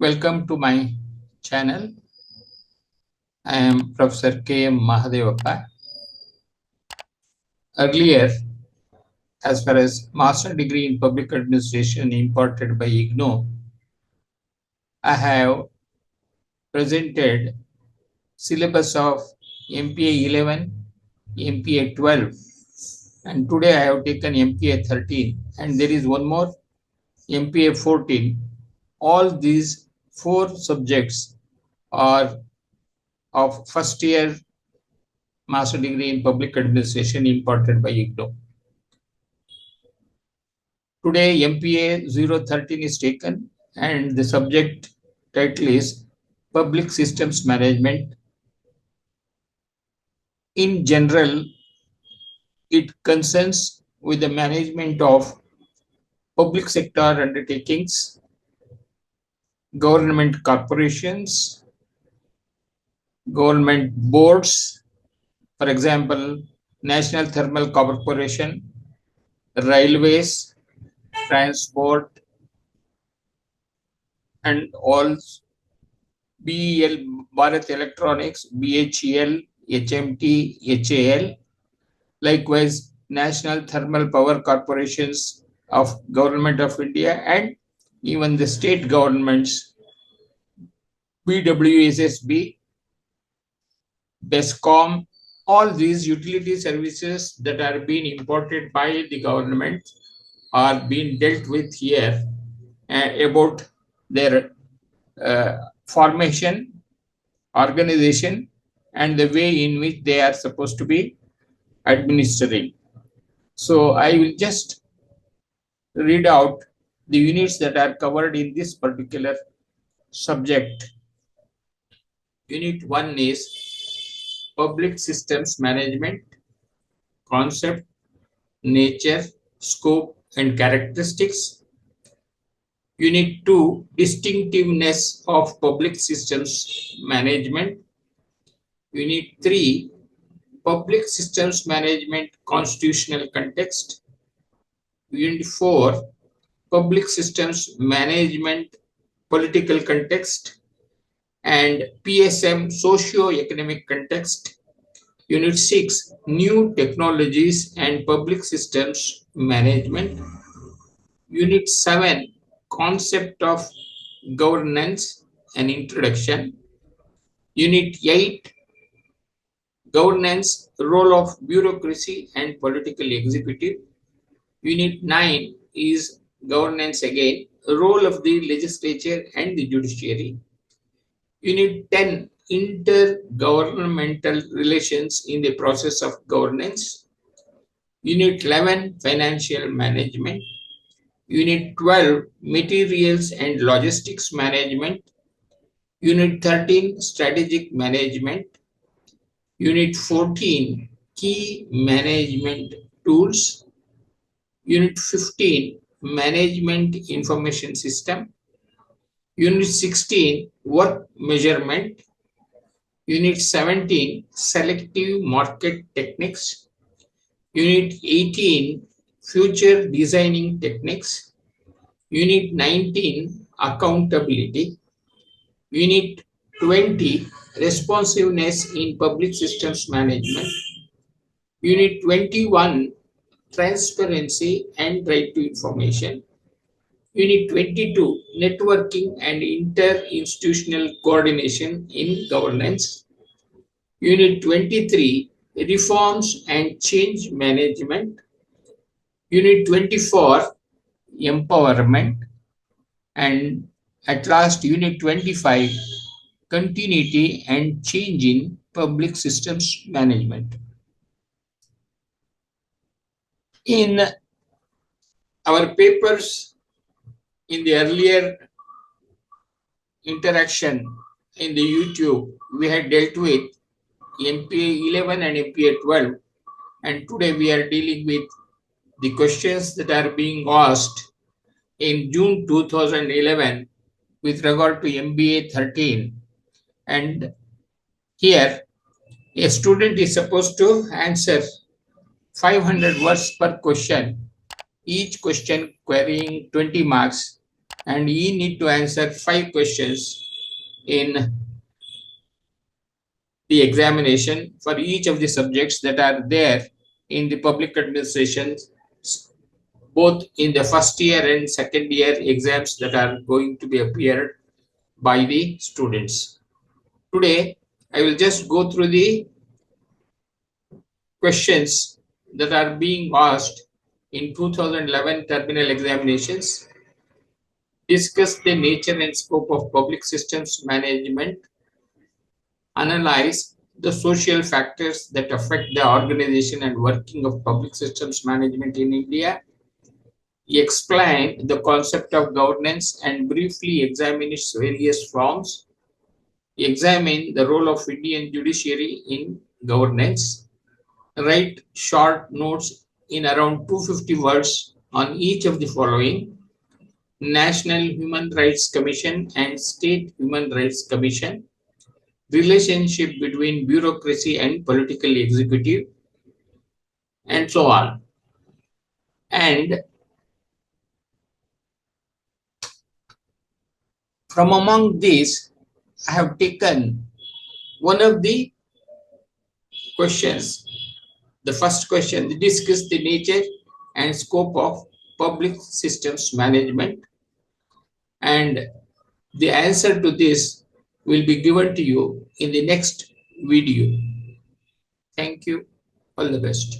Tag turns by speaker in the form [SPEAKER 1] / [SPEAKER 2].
[SPEAKER 1] Welcome to my channel. I am Professor K.M. Mahadevappa. Earlier, as far as Master Degree in Public Administration imparted by IGNOU, I have presented syllabus of MPA-11, MPA-12, and today I have taken MPA-13, and there is one more, MPA-14. All these 4 subjects are of first year Master Degree in Public Administration imparted by IGNOU. Today MPA-013 is taken and the subject title is Public Systems Management. In general, it concerns with the management of public sector undertakings, government corporations, government boards, for example, National Thermal Corporation, railways, transport, and all BEL, Bharat Electronics, BHEL, HMT, HAL, likewise National Thermal Power Corporations of Government of India and even the state governments, BWSSB, BESCOM, all these utility services that are being imported by the government are being dealt with here about their formation, organization, and the way in which they are supposed to be administering. So I will just read out the units that are covered in this particular subject. Unit 1 is Public Systems Management, Concept, Nature, Scope, and Characteristics. Unit 2, Distinctiveness of Public Systems Management. Unit 3, Public Systems Management Constitutional Context. Unit 4, Public Systems Management Political Context and PSM Socio-Economic Context. Unit 6, New Technologies and Public Systems Management. Unit 7, Concept of Governance and Introduction. Unit 8, Governance, Role of Bureaucracy and Political Executive. Unit 9 is Governance again, Role of the Legislature and the Judiciary. Unit 10, Intergovernmental Relations in the Process of Governance. Unit 11, Financial Management. Unit 12, Materials and Logistics Management. Unit 13, Strategic Management. Unit 14, Key Management Tools. Unit 15, Management Information System. Unit 16, Work Measurement. Unit 17, Selective Market Techniques. Unit 18, Future Designing Techniques. Unit 19, Accountability. Unit 20, Responsiveness in Public Systems Management. Unit 21, Transparency and Right to Information. Unit 22, Networking and Interinstitutional Coordination in Governance. Unit 23, Reforms and Change Management. Unit 24, Empowerment. And at last, Unit 25, Continuity and Change in Public Systems Management. In our papers, in the earlier interaction in the YouTube, we had dealt with MPA-11 and MPA-12, and today we are dealing with the questions that are being asked in June 2011 with regard to MPA-13. And here, a student is supposed to answer 500 words per question, each question querying 20 marks, and you need to answer 5 questions in the examination for each of the subjects that are there in the public administration, both in the first year and second year exams that are going to be appeared by the students. Today, I will just go through the questions that are being asked in 2011 terminal examinations, discuss the nature and scope of public systems management, analyze the social factors that affect the organization and working of public systems management in India, explain the concept of governance and briefly examine its various forms, examine the role of Indian judiciary in governance, write short notes in around 250 words on each of the following: National Human Rights Commission and State Human Rights Commission, relationship between bureaucracy and political executive, and so on. And from among these, I have taken one of the questions. The first question, discuss the nature and scope of public systems management, and the answer to this will be given to you in the next video. Thank you. All the best.